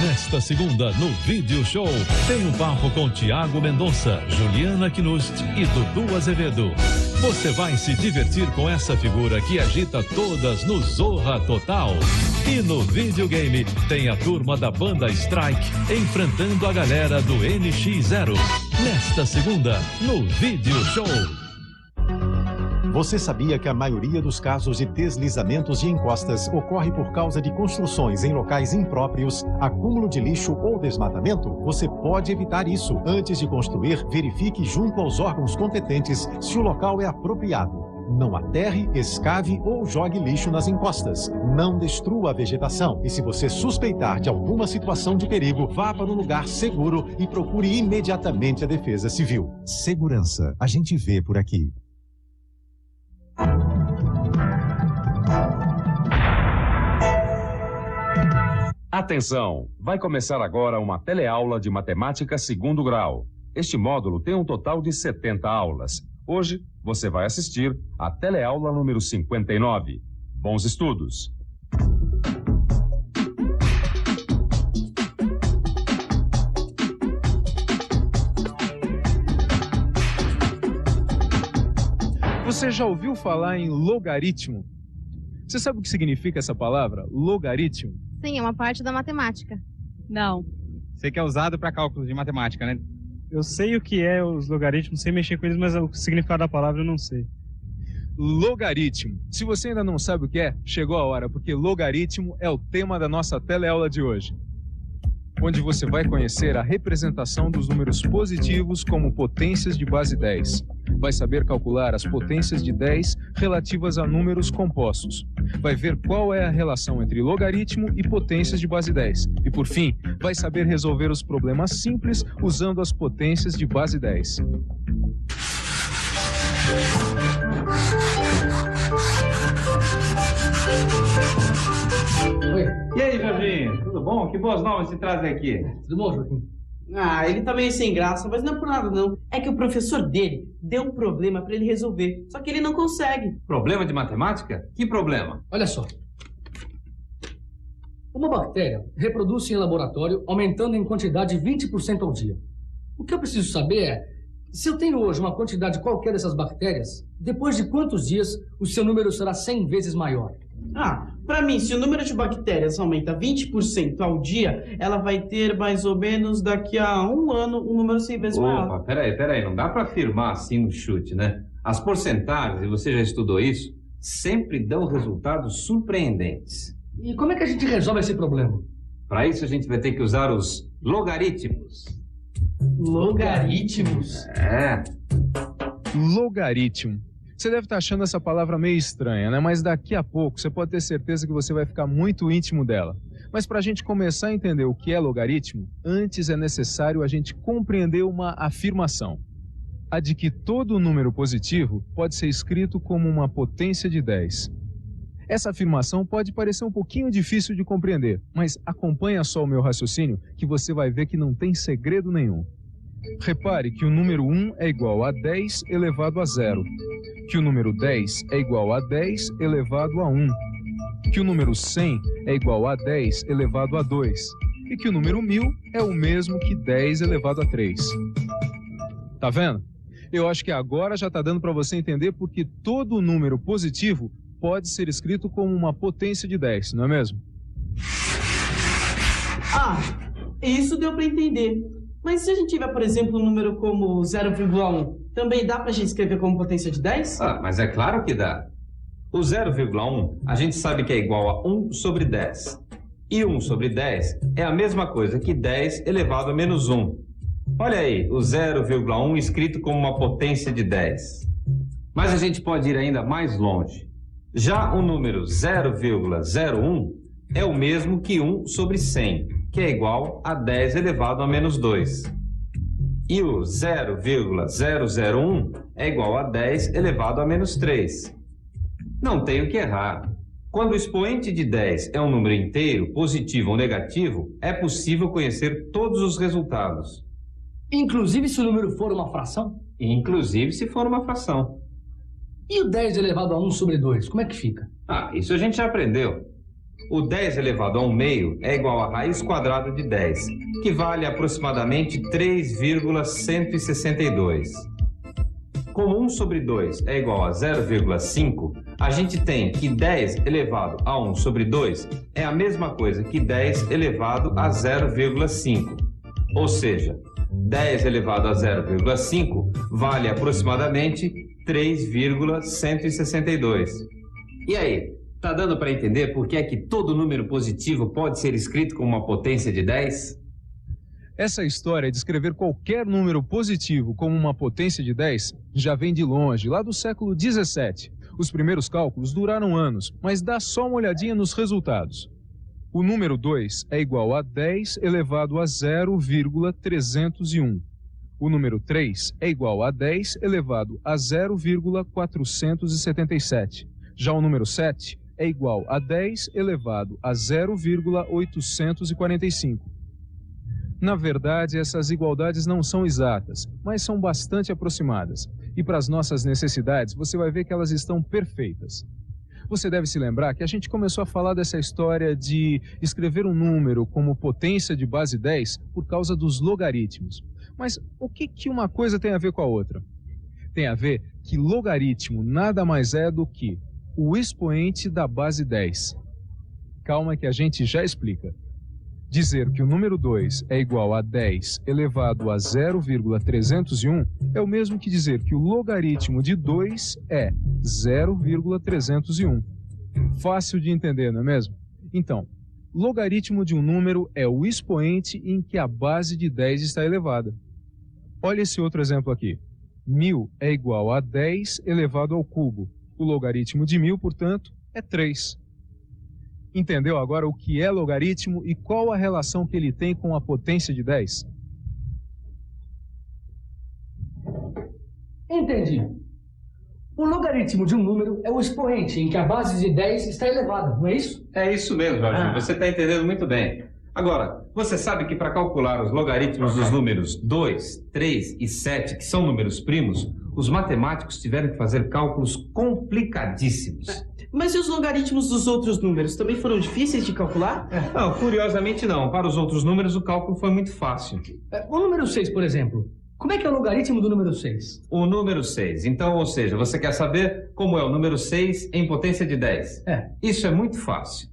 Nesta segunda, no Video Show, tem um papo com Tiago Mendonça, Juliana Knust e Dudu Azevedo. Você vai se divertir com essa figura que agita todas no Zorra Total. E no videogame, tem a turma da banda Strike enfrentando a galera do NX0. Nesta segunda, no Video Show. Você sabia que a maioria dos casos de deslizamentos de encostas ocorre por causa de construções em locais impróprios, acúmulo de lixo ou desmatamento? Você pode evitar isso. Antes de construir, verifique junto aos órgãos competentes se o local é apropriado. Não aterre, escave ou jogue lixo nas encostas. Não destrua a vegetação. E se você suspeitar de alguma situação de perigo, vá para um lugar seguro e procure imediatamente a Defesa Civil. Segurança, a gente vê por aqui. Atenção! Vai começar agora uma teleaula de matemática segundo grau. Este módulo tem um total de 70 aulas. Hoje, você vai assistir a teleaula número 59. Bons estudos! Você já ouviu falar em logaritmo? Você sabe o que significa essa palavra, logaritmo? Sim, é uma parte da matemática. Não. Sei que é usado para cálculos de matemática, né? Eu sei o que é os logaritmos, sei mexer com eles, mas o significado da palavra eu não sei. Logaritmo. Se você ainda não sabe o que é, chegou a hora, porque logaritmo é o tema da nossa teleaula de hoje, onde você vai conhecer a representação dos números positivos como potências de base 10. Vai saber calcular as potências de 10 relativas a números compostos. Vai ver qual é a relação entre logaritmo e potências de base 10. E, por fim, vai saber resolver os problemas simples usando as potências de base 10. Oi. E aí, Jorginho? Tudo bom? Que boas novas se trazem aqui? Tudo bom, Joaquim? Ah, ele tá meio sem graça, mas não é por nada, não. É que o professor dele deu um problema pra ele resolver, só que ele não consegue. Problema de matemática? Que problema? Olha só. Uma bactéria reproduz-se em laboratório, aumentando em quantidade 20% ao dia. O que eu preciso saber é, se eu tenho hoje uma quantidade qualquer dessas bactérias, depois de quantos dias o seu número será 100 vezes maior? Ah, pra mim, se o número de bactérias aumenta 20% ao dia, ela vai ter mais ou menos daqui a um ano um número 100 vezes maior. Opa, peraí, não dá pra afirmar assim no chute, né? As porcentagens, e você já estudou isso, sempre dão resultados surpreendentes. E como é que a gente resolve esse problema? Para isso a gente vai ter que usar os logaritmos. Logaritmos? É. Logaritmo. Você deve estar achando essa palavra meio estranha, né? Mas daqui a pouco você pode ter certeza que você vai ficar muito íntimo dela. Mas para a gente começar a entender o que é logaritmo, antes é necessário a gente compreender uma afirmação. A de que todo número positivo pode ser escrito como uma potência de 10. Essa afirmação pode parecer um pouquinho difícil de compreender, mas acompanha só o meu raciocínio que você vai ver que não tem segredo nenhum. Repare que o número 1 é igual a 10 elevado a 0, que o número 10 é igual a 10 elevado a 1, que o número 100 é igual a 10 elevado a 2 e que o número 1000 é o mesmo que 10 elevado a 3. Tá vendo? Eu acho que agora já está dando para você entender porque todo número positivo pode ser escrito como uma potência de 10, não é mesmo? Ah, isso deu para entender. Mas se a gente tiver, por exemplo, um número como 0,1, também dá pra gente escrever como potência de 10? Ah, mas é claro que dá. O 0,1 a gente sabe que é igual a 1 sobre 10. E 1 sobre 10 é a mesma coisa que 10 elevado a menos 1. Olha aí, o 0,1 escrito como uma potência de 10. Mas a gente pode ir ainda mais longe. Já o número 0,01 é o mesmo que 1 sobre 100, que é igual a 10 elevado a menos 2. E o 0,001 é igual a 10 elevado a menos 3. Não tem o que errar. Quando o expoente de 10 é um número inteiro, positivo ou negativo, é possível conhecer todos os resultados. Inclusive se o número for uma fração? Inclusive se for uma fração. E o 10 elevado a 1 sobre 2, como é que fica? Ah, isso a gente já aprendeu. o 10 elevado a 1/2 é igual a raiz quadrada de 10, que vale aproximadamente 3,162. Como 1 sobre 2 é igual a 0,5, a gente tem que 10 elevado a 1 sobre 2 é a mesma coisa que 10 elevado a 0,5. Ou seja, 10 elevado a 0,5 vale aproximadamente 3,162. E aí, tá dando para entender por que é que todo número positivo pode ser escrito com uma potência de 10? Essa história de escrever qualquer número positivo como uma potência de 10 já vem de longe, lá do século 17. Os primeiros cálculos duraram anos, mas dá só uma olhadinha nos resultados. O número 2 é igual a 10 elevado a 0,301. O número 3 é igual a 10 elevado a 0,477. Já o número 7 é igual a 10 elevado a 0,845. Na verdade, essas igualdades não são exatas, mas são bastante aproximadas. E para as nossas necessidades, você vai ver que elas estão perfeitas. Você deve se lembrar que a gente começou a falar dessa história de escrever um número como potência de base 10 por causa dos logaritmos. Mas o que uma coisa tem a ver com a outra? Tem a ver que logaritmo nada mais é do que o expoente da base 10. Calma que a gente já explica. Dizer que o número 2 é igual a 10 elevado a 0,301 é o mesmo que dizer que o logaritmo de 2 é 0,301. Fácil de entender, não é mesmo? Então, logaritmo de um número é o expoente em que a base de 10 está elevada. Olha esse outro exemplo aqui. 1000 é igual a 10 elevado ao cubo. O logaritmo de 1000, portanto, é 3. Entendeu agora o que é logaritmo e qual a relação que ele tem com a potência de 10? Entendi. O logaritmo de um número é o expoente em que a base de 10 está elevada, não é isso? É isso mesmo, Jorginho. Você está entendendo muito bem. Agora, você sabe que para calcular os logaritmos dos números 2, 3 e 7, que são números primos, os matemáticos tiveram que fazer cálculos complicadíssimos. Mas e os logaritmos dos outros números? Também foram difíceis de calcular? Não, curiosamente não. Para os outros números, o cálculo foi muito fácil. O número 6, por exemplo. Como é que é o logaritmo do número 6? O número 6. Então, ou seja, você quer saber como é o número 6 em potência de 10? Isso é muito fácil.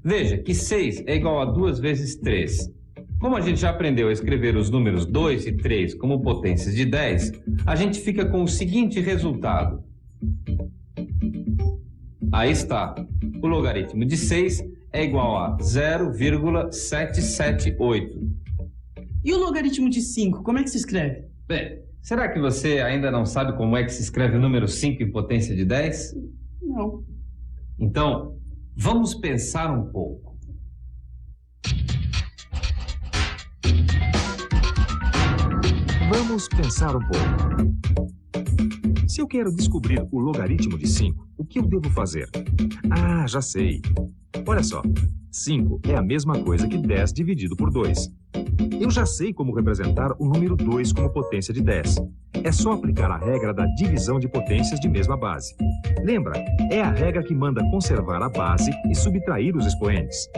Veja que 6 é igual a 2 vezes 3. Como a gente já aprendeu a escrever os números 2 e 3 como potências de 10, a gente fica com o seguinte resultado. Aí está. O logaritmo de 6 é igual a 0,778. E o logaritmo de 5, como é que se escreve? Bem, será que você ainda não sabe como é que se escreve o número 5 em potência de 10? Não. Então, vamos pensar um pouco. Vamos pensar um pouco. Se eu quero descobrir o logaritmo de 5, o que eu devo fazer? Ah, já sei. Olha só, 5 é a mesma coisa que 10 dividido por 2. Eu já sei como representar o número 2 como potência de 10. É só aplicar a regra da divisão de potências de mesma base. Lembra, é a regra que manda conservar a base e subtrair os expoentes.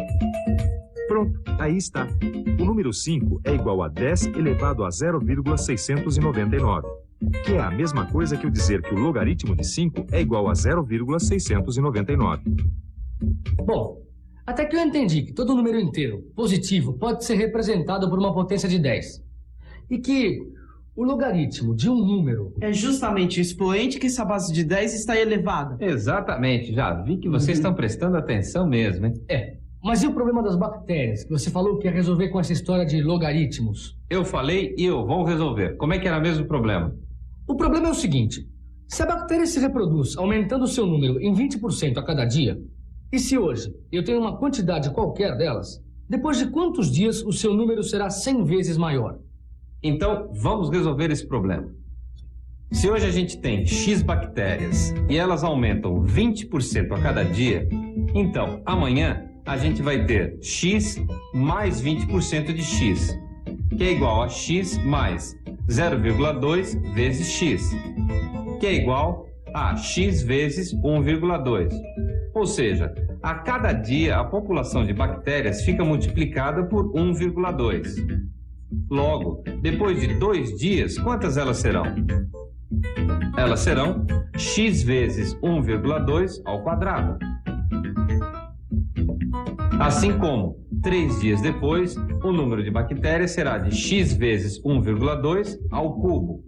Pronto, aí está. O número 5 é igual a 10 elevado a 0,699. Que é a mesma coisa que eu dizer que o logaritmo de 5 é igual a 0,699. Bom, até que eu entendi que todo número inteiro, positivo, pode ser representado por uma potência de 10. E que o logaritmo de um número... É justamente o expoente que essa base de 10 está elevada. Exatamente, já vi que vocês estão prestando atenção mesmo, hein? Mas e o problema das bactérias, que você falou que ia resolver com essa história de logaritmos? Eu falei e eu vou resolver. Como é que era mesmo o problema? O problema é o seguinte, se a bactéria se reproduz aumentando o seu número em 20% a cada dia, e se hoje eu tenho uma quantidade qualquer delas, depois de quantos dias o seu número será 100 vezes maior? Então, vamos resolver esse problema. Se hoje a gente tem X bactérias e elas aumentam 20% a cada dia, então, amanhã a gente vai ter X mais 20% de X, que é igual a X mais 0,2 vezes X, que é igual a X vezes 1,2. Ou seja, a cada dia a população de bactérias fica multiplicada por 1,2. Logo, depois de 2 dias, quantas elas serão? Elas serão x vezes 1,2 ao quadrado. Assim como, 3 dias depois, o número de bactérias será de x vezes 1,2 ao cubo.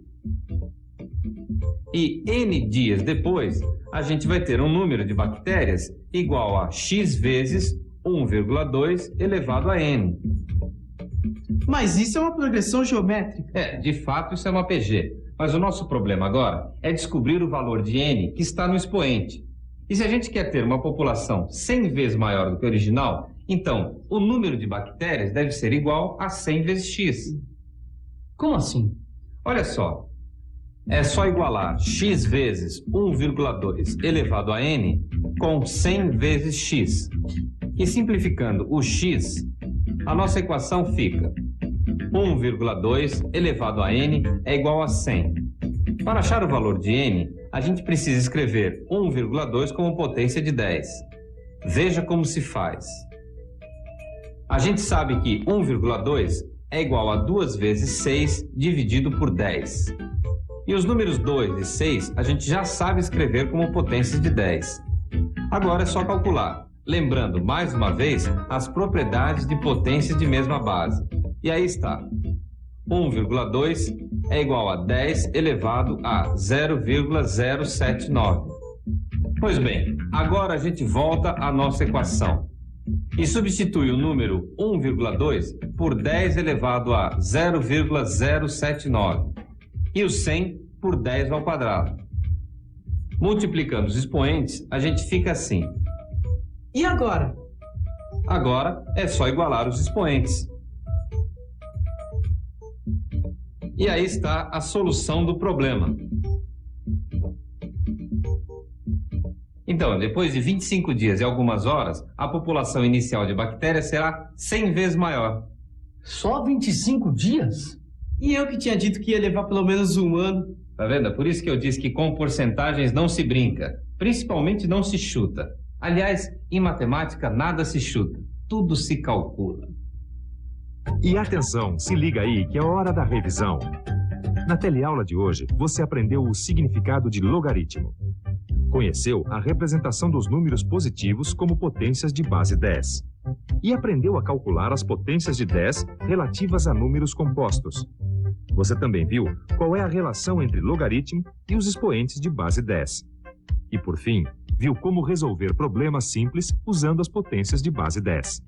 E n dias depois, a gente vai ter um número de bactérias igual a x vezes 1,2 elevado a n. Mas isso é uma progressão geométrica. De fato isso é uma PG. Mas o nosso problema agora é descobrir o valor de n que está no expoente. E se a gente quer ter uma população 100 vezes maior do que o original, então o número de bactérias deve ser igual a 100 vezes x. Como assim? Olha só. É só igualar x vezes 1,2 elevado a n com 100 vezes x. E simplificando o x, a nossa equação fica 1,2 elevado a n é igual a 100. Para achar o valor de n, a gente precisa escrever 1,2 como potência de 10. Veja como se faz. A gente sabe que 1,2 é igual a 2 vezes 6 dividido por 10. E os números 2 e 6 a gente já sabe escrever como potências de 10. Agora é só calcular, lembrando mais uma vez as propriedades de potências de mesma base. E aí está. 1,2 é igual a 10 elevado a 0,079. Pois bem, agora a gente volta à nossa equação e substitui o número 1,2 por 10 elevado a 0,079 e o 100 por 10 ao quadrado. Multiplicando os expoentes, a gente fica assim. E agora? Agora é só igualar os expoentes. E aí está a solução do problema. Então, depois de 25 dias e algumas horas, a população inicial de bactérias será 100 vezes maior. Só 25 dias? E eu que tinha dito que ia levar pelo menos 1 ano. Tá vendo? É por isso que eu disse que com porcentagens não se brinca. Principalmente não se chuta. Aliás, em matemática nada se chuta. Tudo se calcula. E atenção, se liga aí que é hora da revisão. Na teleaula de hoje, você aprendeu o significado de logaritmo. Conheceu a representação dos números positivos como potências de base 10. E aprendeu a calcular as potências de 10 relativas a números compostos. Você também viu qual é a relação entre logaritmo e os expoentes de base 10. E, por fim, viu como resolver problemas simples usando as potências de base 10.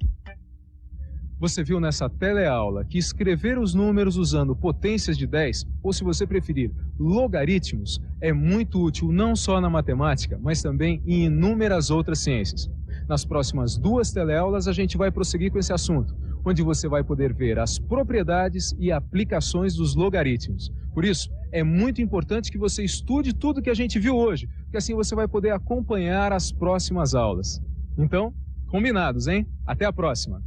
Você viu nessa teleaula que escrever os números usando potências de 10, ou se você preferir, logaritmos, é muito útil não só na matemática, mas também em inúmeras outras ciências. Nas próximas 2 teleaulas a gente vai prosseguir com esse assunto, onde você vai poder ver as propriedades e aplicações dos logaritmos. Por isso, é muito importante que você estude tudo que a gente viu hoje, porque assim você vai poder acompanhar as próximas aulas. Então, combinados, hein? Até a próxima!